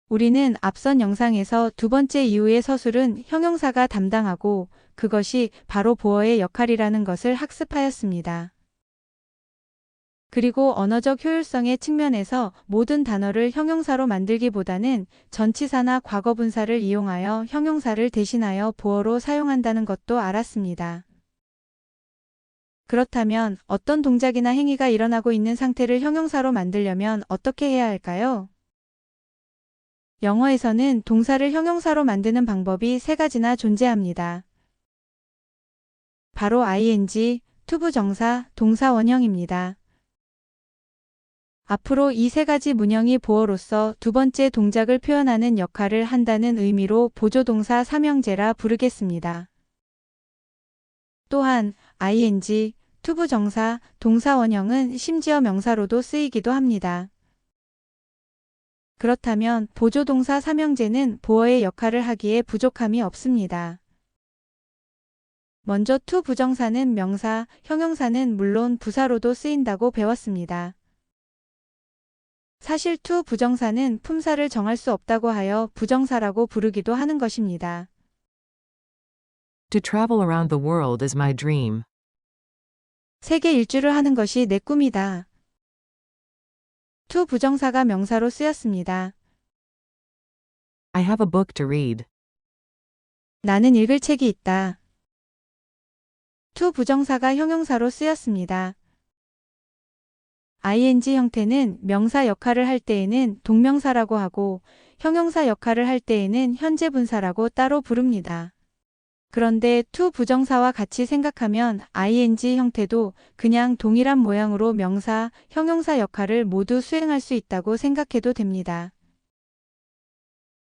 우리는 앞선 영상에서 두 번째 이후의 서술은 형용사가 담당하고 그것이 바로 보어의 역할이라는 것을 학습하였습니다. 그리고 언어적 효율성의 측면에서 모든 단어를 형용사로 만들기보다는 전치사나 과거분사를 이용하여 형용사를 대신하여 보어로 사용한다는 것도 알았습니다. 그렇다면 어떤 동작이나 행위가 일어나고 있는 상태를 형용사로 만들려면 어떻게 해야 할까요? 영어에서는 동사를 형용사로 만드는 방법이 세 가지나 존재합니다. 바로 ing, 투부정사, 동사 원형입니다. 앞으로 이 세 가지 문형이 보어로서 두 번째 동작을 표현하는 역할을 한다는 의미로 보조동사 삼형제라 부르겠습니다. 또한 ing, 투부정사, 동사 원형은 심지어 명사로도 쓰이기도 합니다. 그렇다면 보조동사 삼형제는 보어의 역할을 하기에 부족함이 없습니다. 먼저 투 부정사는 명사, 형용사는 물론 부사로도 쓰인다고 배웠습니다. 사실 투 부정사는 품사를 정할 수 없다고 하여 부정사라고 부르기도 하는 것입니다. To travel around the world is my dream. 세계 일주를 하는 것이 내 꿈이다. 투 부정사가 명사로 쓰였습니다. I have a book to read. 나는 읽을 책이 있다. 투 부정사가 형용사로 쓰였습니다. ing 형태는 명사 역할을 할 때에는 동명사라고 하고 형용사 역할을 할 때에는 현재 분사라고 따로 부릅니다. 그런데 투 부정사와 같이 생각하면 ing 형태도 그냥 동일한 모양으로 명사, 형용사 역할을 모두 수행할 수 있다고 생각해도 됩니다.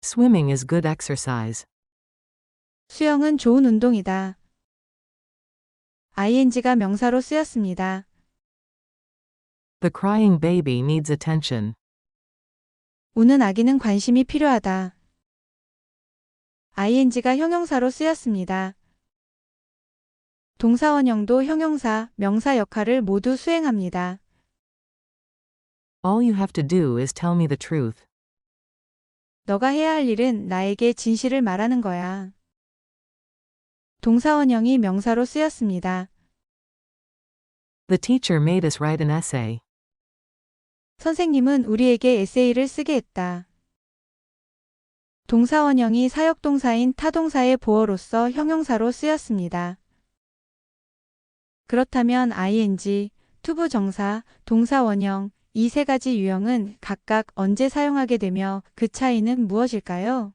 Swimming is good exercise. 수영은 좋은 운동이다. ing가 명사로 쓰였습니다. The crying baby needs attention. 우는 아기는 관심이 필요하다. ing가 형용사로 쓰였습니다. 동사 원형도 형용사, 명사 역할을 모두 수행합니다. All you have to do is tell me the truth. 너가 해야 할 일은 나에게 진실을 말하는 거야. 동사 원형이 명사로 쓰였습니다. The teacher made us write an essay. 선생님은 우리에게 에세이를 쓰게 했다. 동사 원형이 사역동사인 타동사의 보어로서 형용사로 쓰였습니다. 그렇다면 ing, 투부정사, 동사 원형, 이 세 가지 유형은 각각 언제 사용하게 되며 그 차이는 무엇일까요?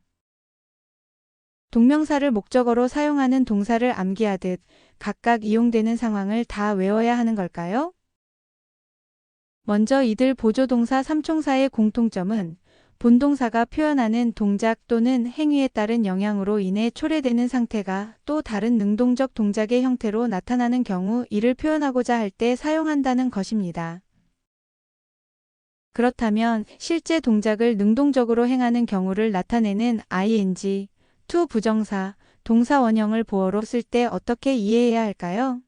동명사를 목적어로 사용하는 동사를 암기하듯 각각 이용되는 상황을 다 외워야 하는 걸까요? 먼저 이들 보조동사 3총사의 공통점은 본동사가 표현하는 동작 또는 행위에 따른 영향으로 인해 초래되는 상태가 또 다른 능동적 동작의 형태로 나타나는 경우 이를 표현하고자 할 때 사용한다는 것입니다. 그렇다면 실제 동작을 능동적으로 행하는 경우를 나타내는 ing, 투 부정사, 동사 원형을 보어로 쓸 때 어떻게 이해해야 할까요?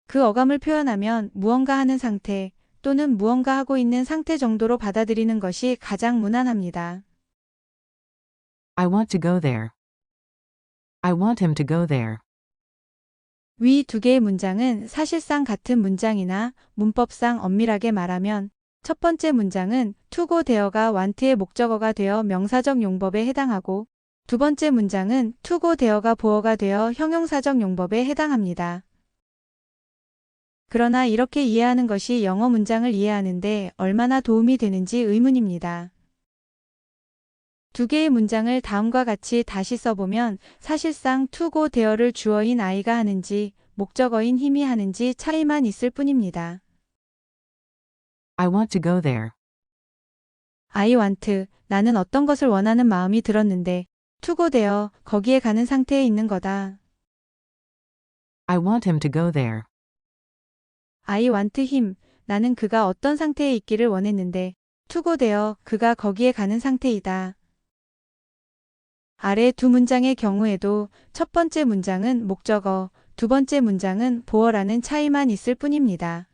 그 어감을 표현하면 무언가 하는 상태 또는 무언가 하고 있는 상태 정도로 받아들이는 것이 가장 무난합니다. I want to go there. I want him to go there. 위 두 개의 문장은 사실상 같은 문장이나 문법상 엄밀하게 말하면 첫 번째 문장은 to go there가 want의 목적어가 되어 명사적 용법에 해당하고 두 번째 문장은 to go there가 보어가 되어 형용사적 용법에 해당합니다. 그러나 이렇게 이해하는 것이 영어 문장을 이해하는데 얼마나 도움이 되는지 의문입니다. 두 개의 문장을 다음과 같이 다시 써보면 사실상 to go there를 주어인 I가 하는지 목적어인 him이 하는지 차이만 있을 뿐입니다. I want to go there. I want, 나는 어떤 것을 원하는 마음이 들었는데 to go there, 거기에 가는 상태에 있는 거다. I want him to go there. I want him, 나는 그가 어떤 상태에 있기를 원했는데 to go there, 그가 거기에 가는 상태이다. 아래 두 문장의 경우에도 첫 번째 문장은 목적어, 두 번째 문장은 보어라는 차이만 있을 뿐입니다.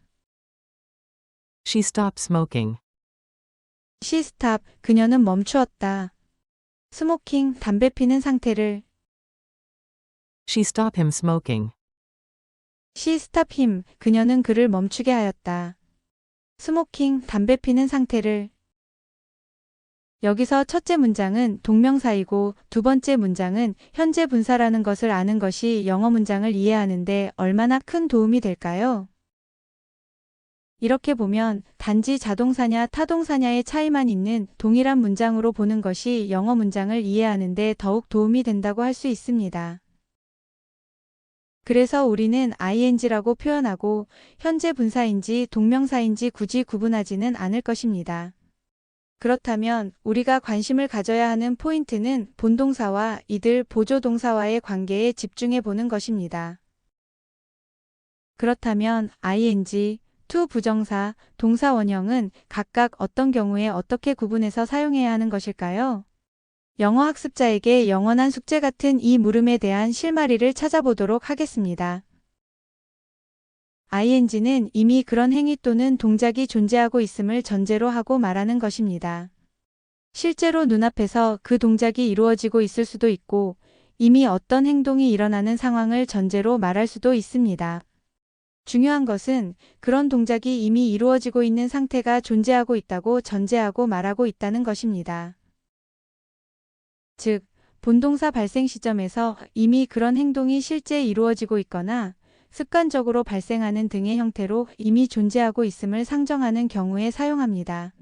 She stopped smoking. She stopped. 그녀는 멈추었다. 스모킹, 담배 피는 상태를. She stopped him smoking. She stopped him. 그녀는 그를 멈추게 하였다. 스모킹, 담배 피는 상태를. 여기서 첫째 문장은 동명사이고 두 번째 문장은 현재 분사라는 것을 아는 것이 영어 문장을 이해하는데 얼마나 큰 도움이 될까요? 이렇게 보면 단지 자동사냐 타동사냐의 차이만 있는 동일한 문장으로 보는 것이 영어 문장을 이해하는데 더욱 도움이 된다고 할 수 있습니다. 그래서 우리는 ing라고 표현하고 현재 분사인지 동명사인지 굳이 구분하지는 않을 것입니다. 그렇다면 우리가 관심을 가져야 하는 포인트는 본동사와 이들 보조동사와의 관계에 집중해 보는 것입니다. 그렇다면 ing, to 부정사, 동사 원형은 각각 어떤 경우에 어떻게 구분해서 사용해야 하는 것일까요? 영어 학습자에게 영원한 숙제 같은 이 물음에 대한 실마리를 찾아보도록 하겠습니다. ing는 이미 그런 행위 또는 동작이 존재하고 있음을 전제로 하고 말하는 것입니다. 실제로 눈앞에서 그 동작이 이루어지고 있을 수도 있고 이미 어떤 행동이 일어나는 상황을 전제로 말할 수도 있습니다. 중요한 것은 그런 동작이 이미 이루어지고 있는 상태가 존재하고 있다고 전제하고 말하고 있다는 것입니다. 즉, 본동사 발생 시점에서 이미 그런 행동이 실제 이루어지고 있거나 습관적으로 발생하는 등의 형태로 이미 존재하고 있음을 상정하는 경우에 사용합니다.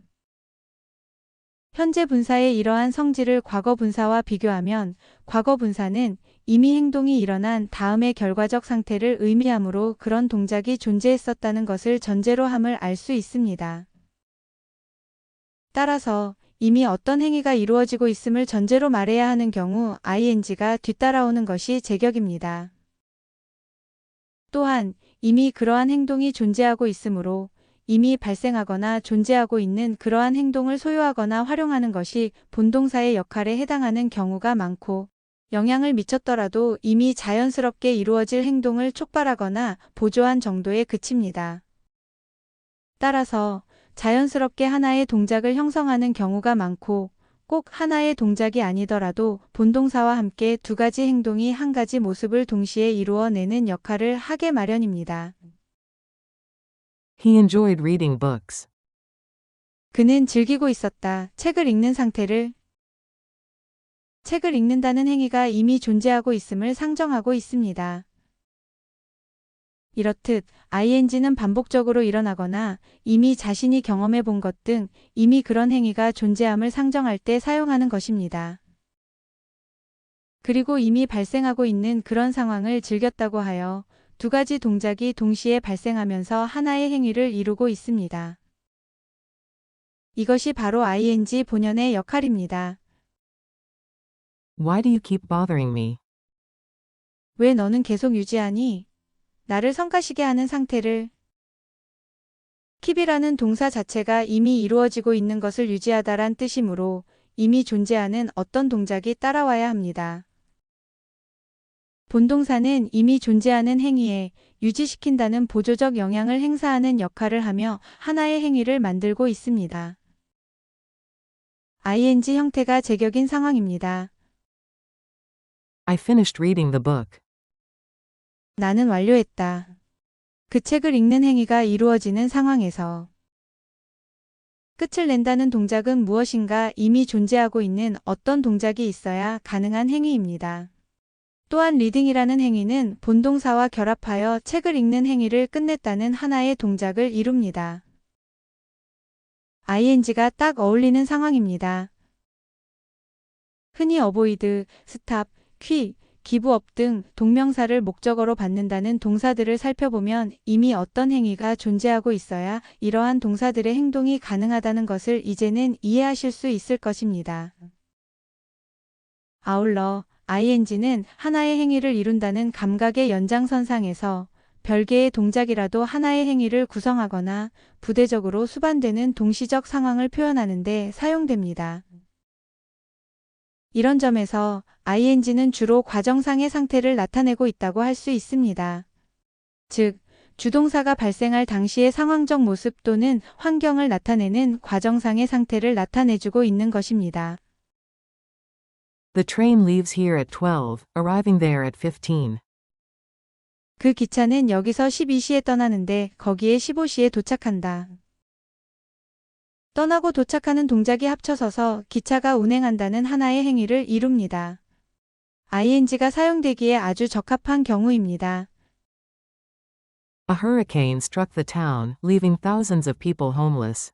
현재 분사의 이러한 성질을 과거 분사와 비교하면 과거 분사는 이미 행동이 일어난 다음의 결과적 상태를 의미하므로 그런 동작이 존재했었다는 것을 전제로 함을 알 수 있습니다. 따라서 이미 어떤 행위가 이루어지고 있음을 전제로 말해야 하는 경우 ing가 뒤따라오는 것이 제격입니다. 또한 이미 그러한 행동이 존재하고 있으므로 이미 발생하거나 존재하고 있는 그러한 행동을 소유하거나 활용하는 것이 본동사의 역할에 해당하는 경우가 많고 영향을 미쳤더라도 이미 자연스럽게 이루어질 행동을 촉발하거나 보조한 정도에 그칩니다. 따라서 자연스럽게 하나의 동작을 형성하는 경우가 많고 꼭 하나의 동작이 아니더라도 본동사와 함께 두 가지 행동이 한 가지 모습을 동시에 이루어내는 역할을 하게 마련입니다. He enjoyed reading books. 그는 즐기고 있었다. 책을 읽는 상태를. 책을 읽는다는 행위가 이미 존재하고 있음을 상정하고 있습니다. 이렇듯 ing는 반복적으로 일어나거나 이미 자신이 경험해 본 것 등 이미 그런 행위가 존재함을 상정할 때 사용하는 것입니다. 그리고 이미 발생하고 있는 그런 상황을 즐겼다고 하여 두 가지 동작이 동시에 발생하면서 하나의 행위를 이루고 있습니다. 이것이 바로 ing 본연의 역할입니다. Why do you keep bothering me? 왜 너는 계속 유지하니? 나를 성가시게 하는 상태를. keep이라는 동사 자체가 이미 이루어지고 있는 것을 유지하다란 뜻이므로 이미 존재하는 어떤 동작이 따라와야 합니다. 본동사는 이미 존재하는 행위에 유지시킨다는 보조적 영향을 행사하는 역할을 하며 하나의 행위를 만들고 있습니다. ing 형태가 제격인 상황입니다. I finished reading the book. 나는 완료했다. 그 책을 읽는 행위가 이루어지는 상황에서 끝을 낸다는 동작은 무엇인가 이미 존재하고 있는 어떤 동작이 있어야 가능한 행위입니다. 또한 리딩이라는 행위는 본동사와 결합하여 책을 읽는 행위를 끝냈다는 하나의 동작을 이룹니다. ing가 딱 어울리는 상황입니다. 흔히 avoid, stop, quit, give up 등 동명사를 목적어로 받는다는 동사들을 살펴보면 이미 어떤 행위가 존재하고 있어야 이러한 동사들의 행동이 가능하다는 것을 이제는 이해하실 수 있을 것입니다. 아울러 ing는 하나의 행위를 이룬다는 감각의 연장선상에서 별개의 동작이라도 하나의 행위를 구성하거나 부대적으로 수반되는 동시적 상황을 표현하는 데 사용됩니다. 이런 점에서 ing는 주로 과정상의 상태를 나타내고 있다고 할 수 있습니다. 즉, 주동사가 발생할 당시의 상황적 모습 또는 환경을 나타내는 과정상의 상태를 나타내주고 있는 것입니다. The train leaves here at 12, arriving there at 15. 그 기차는 여기서 12시에 떠나는데 거기에 15시에 도착한다. 떠나고 도착하는 동작이 합쳐서서 기차가 운행한다는 하나의 행위를 이룹니다. ing가 사용되기에 아주 적합한 경우입니다. A hurricane struck the town, leaving thousands of people homeless.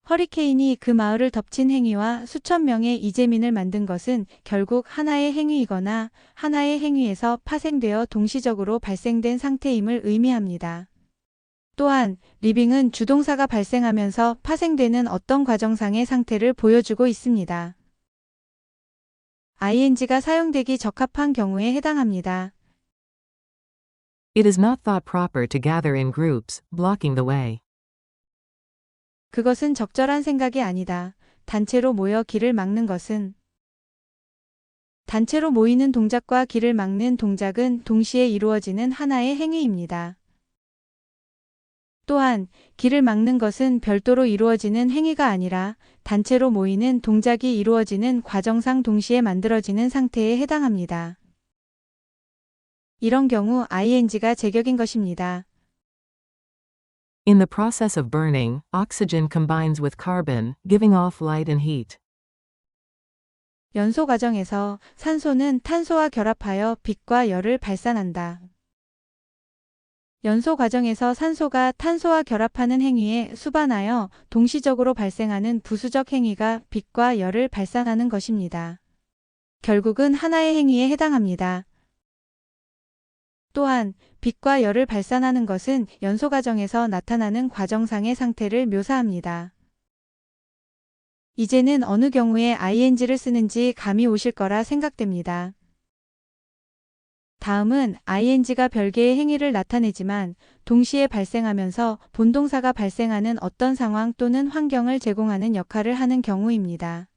허리케인이 그 마을을 덮친 행위와 수천 명의 이재민을 만든 것은 결국 하나의 행위이거나 하나의 행위에서 파생되어 동시적으로 발생된 상태임을 의미합니다. 또한 living은 주동사가 발생하면서 파생되는 어떤 과정상의 상태를 보여주고 있습니다. ing가 사용되기 적합한 경우에 해당합니다. It is not thought proper to gather in groups, blocking the way. 그것은 적절한 생각이 아니다. 단체로 모여 길을 막는 것은 단체로 모이는 동작과 길을 막는 동작은 동시에 이루어지는 하나의 행위입니다. 또한 길을 막는 것은 별도로 이루어지는 행위가 아니라 단체로 모이는 동작이 이루어지는 과정상 동시에 만들어지는 상태에 해당합니다. 이런 경우 ing가 제격인 것입니다. In the process of burning, oxygen combines with carbon, giving off light and heat. 연소 과정에서 산소는 탄소와 결합하여 빛과 열을 발산한다. 연소 과정에서 산소가 탄소와 결합하는 행위에 수반하여 동시적으로 발생하는 부수적 행위가 빛과 열을 발산하는 것입니다. 결국은 하나의 행위에 해당합니다. 또한 빛과 열을 발산하는 것은 연소 과정에서 나타나는 과정상의 상태를 묘사합니다. 이제는 어느 경우에 ing를 쓰는지 감이 오실 거라 생각됩니다. 다음은 ing가 별개의 행위를 나타내지만 동시에 발생하면서 본동사가 발생하는 어떤 상황 또는 환경을 제공하는 역할을 하는 경우입니다.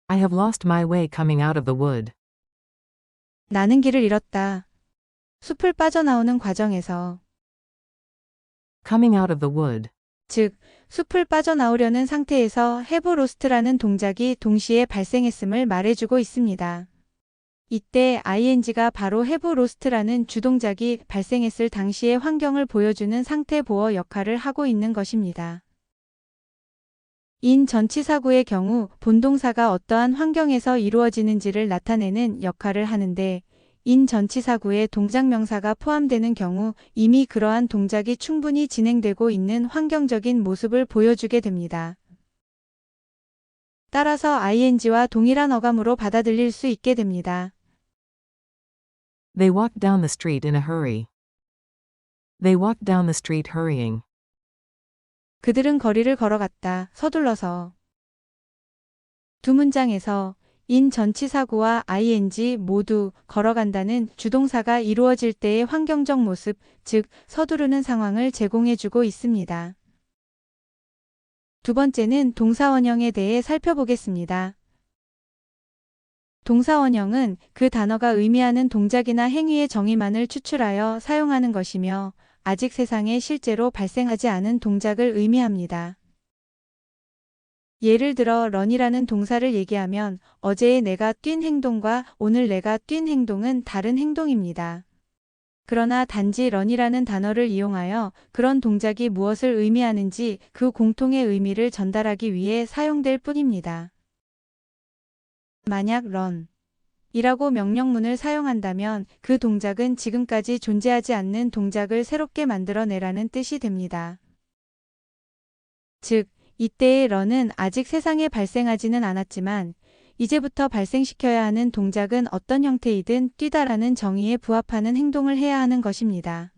I have lost my way coming out of the wood. 나는 길을 잃었다. 숲을 빠져나오는 과정에서 Coming out of the wood. 즉, 숲을 빠져나오려는 상태에서 have lost라는 동작이 동시에 발생했음을 말해주고 있습니다. 이때 ing가 바로 have lost라는 주동작이 발생했을 당시의 환경을 보여주는 상태 보어 역할을 하고 있는 것입니다. in 전치사구의 경우 본동사가 어떠한 환경에서 이루어지는지를 나타내는 역할을 하는데 in 전치사구에 동작명사가 포함되는 경우 이미 그러한 동작이 충분히 진행되고 있는 환경적인 모습을 보여주게 됩니다. 따라서 ing와 동일한 어감으로 받아들일 수 있게 됩니다. They walked down the street in a hurry. They walked down the street hurrying. 그들은 거리를 걸어갔다. 서둘러서. 두 문장에서 in 전치사구와 ing 모두 걸어간다는 주동사가 이루어질 때의 환경적 모습, 즉 서두르는 상황을 제공해주고 있습니다. 두 번째는 동사원형에 대해 살펴보겠습니다. 동사원형은 그 단어가 의미하는 동작이나 행위의 정의만을 추출하여 사용하는 것이며 아직 세상에 실제로 발생하지 않은 동작을 의미합니다. 예를 들어 run이라는 동사를 얘기하면 어제의 내가 뛴 행동과 오늘 내가 뛴 행동은 다른 행동입니다. 그러나 단지 run이라는 단어를 이용하여 그런 동작이 무엇을 의미하는지 그 공통의 의미를 전달하기 위해 사용될 뿐입니다. 만약 run 이라고 명령문을 사용한다면 그 동작은 지금까지 존재하지 않는 동작을 새롭게 만들어내라는 뜻이 됩니다. 즉, 이때의 run은 아직 세상에 발생하지는 않았지만 이제부터 발생시켜야 하는 동작은 어떤 형태이든 뛰다라는 정의에 부합하는 행동을 해야 하는 것입니다.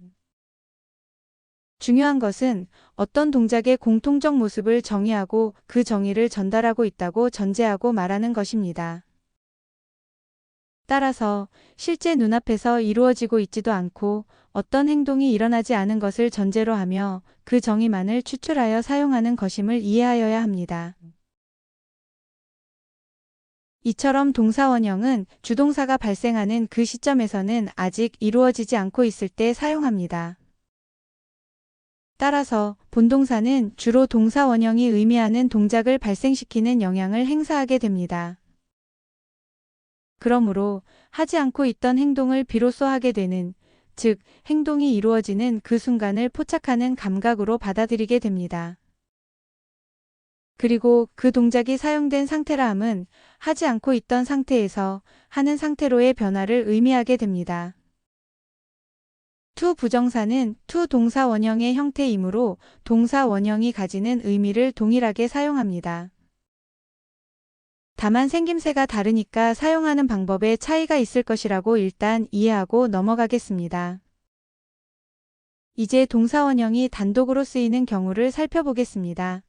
중요한 것은 어떤 동작의 공통적 모습을 정의하고 그 정의를 전달하고 있다고 전제하고 말하는 것입니다. 따라서 실제 눈앞에서 이루어지고 있지도 않고 어떤 행동이 일어나지 않은 것을 전제로 하며 그 정의만을 추출하여 사용하는 것임을 이해하여야 합니다. 이처럼 동사 원형은 주동사가 발생하는 그 시점에서는 아직 이루어지지 않고 있을 때 사용합니다. 따라서 본동사는 주로 동사 원형이 의미하는 동작을 발생시키는 영향을 행사하게 됩니다. 그러므로 하지 않고 있던 행동을 비로소 하게 되는, 즉 행동이 이루어지는 그 순간을 포착하는 감각으로 받아들이게 됩니다. 그리고 그 동작이 사용된 상태라 함은 하지 않고 있던 상태에서 하는 상태로의 변화를 의미하게 됩니다. to 부정사는 to 동사 원형의 형태이므로 동사 원형이 가지는 의미를 동일하게 사용합니다. 다만 생김새가 다르니까 사용하는 방법에 차이가 있을 것이라고 일단 이해하고 넘어가겠습니다. 이제 동사 원형이 단독으로 쓰이는 경우를 살펴보겠습니다.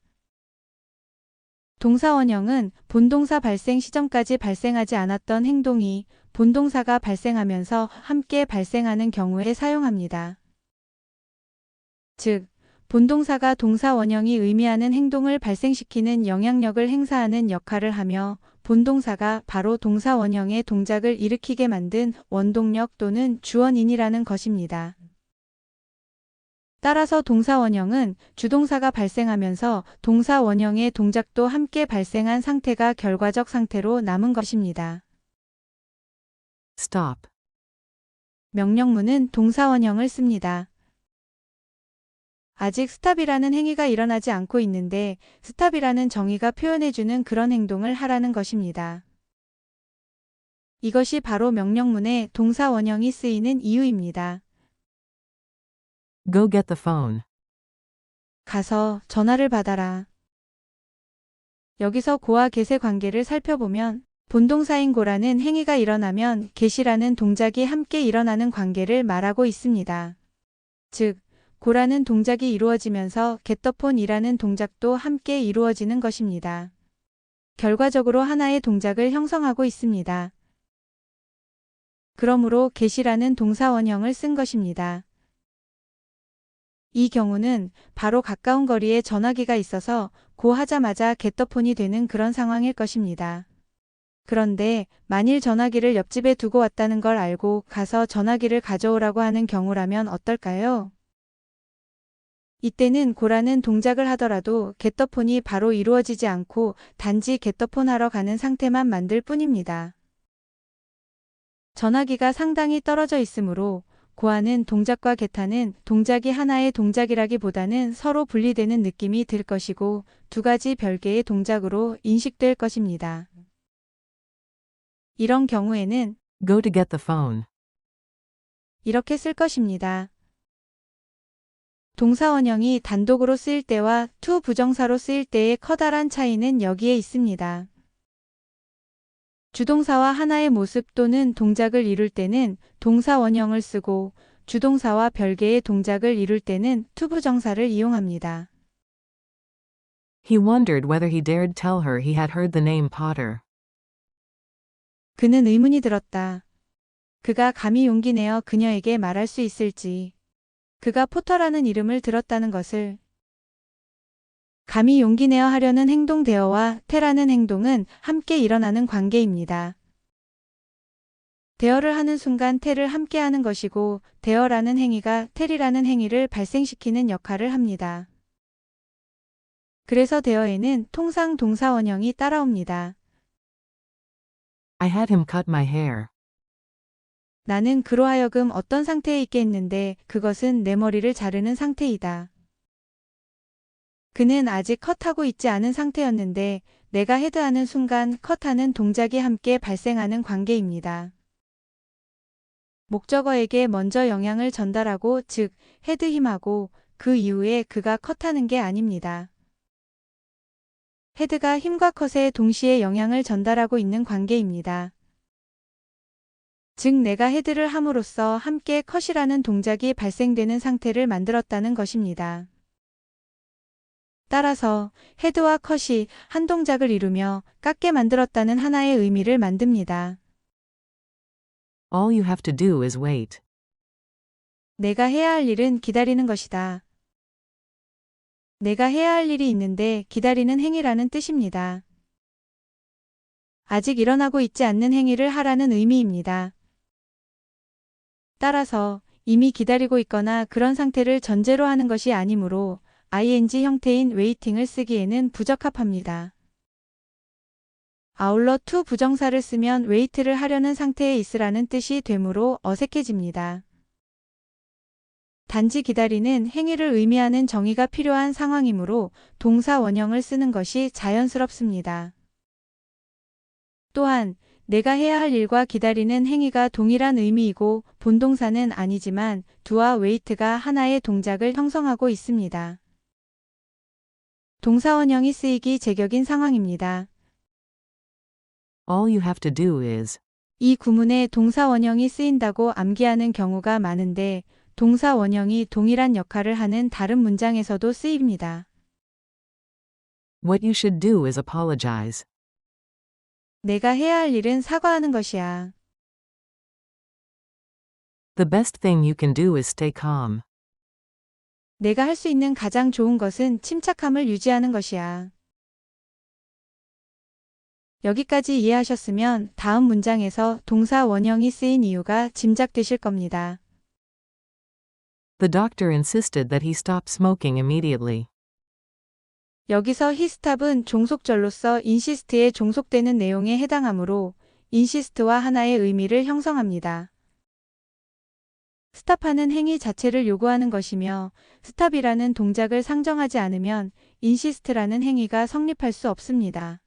동사 원형은 본동사 발생 시점까지 발생하지 않았던 행동이 본동사가 발생하면서 함께 발생하는 경우에 사용합니다. 즉, 본동사가 동사 원형이 의미하는 행동을 발생시키는 영향력을 행사하는 역할을 하며 본동사가 바로 동사 원형의 동작을 일으키게 만든 원동력 또는 주원인이라는 것입니다. 따라서 동사 원형은 주동사가 발생하면서 동사 원형의 동작도 함께 발생한 상태가 결과적 상태로 남은 것입니다. Stop. 명령문은 동사 원형을 씁니다. 아직 스탑이라는 행위가 일어나지 않고 있는데 스탑이라는 정의가 표현해주는 그런 행동을 하라는 것입니다. 이것이 바로 명령문에 동사 원형이 쓰이는 이유입니다. Go get the phone. 가서 전화를 받아라. 여기서 고와 get의 관계를 살펴보면 본동사인 go라는 행위가 일어나면 get이라는 동작이 함께 일어나는 관계를 말하고 있습니다. 즉, go라는 동작이 이루어지면서 get the phone이라는 동작도 함께 이루어지는 것입니다. 결과적으로 하나의 동작을 형성하고 있습니다. 그러므로 get이라는 동사 원형을 쓴 것입니다. 이 경우는 바로 가까운 거리에 전화기가 있어서 고 하자마자 get the phone이 되는 그런 상황일 것입니다. 그런데 만일 전화기를 옆집에 두고 왔다는 걸 알고 가서 전화기를 가져오라고 하는 경우라면 어떨까요? 이때는 고라는 동작을 하더라도 get the phone이 바로 이루어지지 않고 단지 get the phone 하러 가는 상태만 만들 뿐입니다. 전화기가 상당히 떨어져 있으므로 고하는 동작과 get하는 동작이 하나의 동작이라기보다는 서로 분리되는 느낌이 들 것이고 두 가지 별개의 동작으로 인식될 것입니다. 이런 경우에는 Go to get the phone. 이렇게 쓸 것입니다. 동사 원형이 단독으로 쓰일 때와 to 부정사로 쓰일 때의 커다란 차이는 여기에 있습니다. 주동사와 하나의 모습 또는 동작을 이룰 때는 동사 원형을 쓰고 주동사와 별개의 동작을 이룰 때는 to 부정사를 이용합니다. He wondered whether he dared tell her he had heard the name Potter. 그는 의문이 들었다. 그가 감히 용기 내어 그녀에게 말할 수 있을지. 그가 포터라는 이름을 들었다는 것을. 감히 용기 내어 하려는 행동 대어와 테라는 행동은 함께 일어나는 관계입니다. 대어를 하는 순간 테를 함께 하는 것이고 대어라는 행위가 텔이라는 행위를 발생시키는 역할을 합니다. 그래서 대어에는 통상 동사 원형이 따라옵니다. I had him cut my hair. 나는 그로 하여금 어떤 상태에 있게 했는데 그것은 내 머리를 자르는 상태이다. 그는 아직 컷하고 있지 않은 상태였는데 내가 헤드하는 순간 컷하는 동작이 함께 발생하는 관계입니다. 목적어에게 먼저 영향을 전달하고 즉 헤드 힘하고 그 이후에 그가 컷하는 게 아닙니다. 헤드가 힘과 컷에 동시에 영향을 전달하고 있는 관계입니다. 즉 내가 헤드를 함으로써 함께 컷이라는 동작이 발생되는 상태를 만들었다는 것입니다. 따라서 헤드와 컷이 한 동작을 이루며 깎게 만들었다는 하나의 의미를 만듭니다. All you have to do is wait. 내가 해야 할 일은 기다리는 것이다. 내가 해야 할 일이 있는데 기다리는 행위라는 뜻입니다. 아직 일어나고 있지 않는 행위를 하라는 의미입니다. 따라서 이미 기다리고 있거나 그런 상태를 전제로 하는 것이 아니므로 ing 형태인 waiting을 쓰기에는 부적합합니다. 아울러 to 부정사를 쓰면 wait를 하려는 상태에 있으라는 뜻이 되므로 어색해집니다. 단지 기다리는 행위를 의미하는 정의가 필요한 상황이므로 동사 원형을 쓰는 것이 자연스럽습니다. 또한 내가 해야 할 일과 기다리는 행위가 동일한 의미이고 본동사는 아니지만 do와 wait가 하나의 동작을 형성하고 있습니다. 동사 원형이 쓰이기 제격인 상황입니다. All you have to do is. 이 구문에 동사 원형이 쓰인다고 암기하는 경우가 많은데 동사 원형이 동일한 역할을 하는 다른 문장에서도 쓰입니다. What you should do is apologize. 내가 해야 할 일은 사과하는 것이야. The best thing you can do is stay calm. 내가 할 수 있는 가장 좋은 것은 침착함을 유지하는 것이야. 여기까지 이해하셨으면 다음 문장에서 동사 원형이 쓰인 이유가 짐작되실 겁니다. The doctor insisted that he stop smoking immediately. 여기서 he stop은 종속절로서 insist에 종속되는 내용에 해당하므로 insist와 하나의 의미를 형성합니다. 스탑하는 행위 자체를 요구하는 것이며 stop이라는 동작을 상정하지 않으면 insist라는 행위가 성립할 수 없습니다.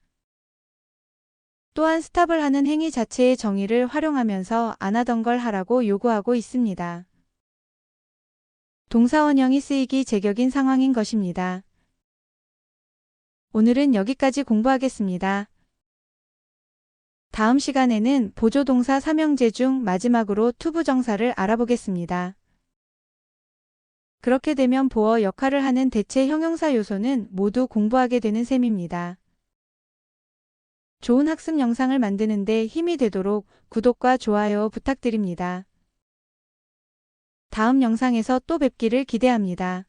또한 스탑을 하는 행위 자체의 정의를 활용하면서 안 하던 걸 하라고 요구하고 있습니다. 동사 원형이 쓰이기 제격인 상황인 것입니다. 오늘은 여기까지 공부하겠습니다. 다음 시간에는 보조동사 삼형제 중 마지막으로 to 부정사를 알아보겠습니다. 그렇게 되면 보어 역할을 하는 대체 형용사 요소는 모두 공부하게 되는 셈입니다. 좋은 학습 영상을 만드는 데 힘이 되도록 구독과 좋아요 부탁드립니다. 다음 영상에서 또 뵙기를 기대합니다.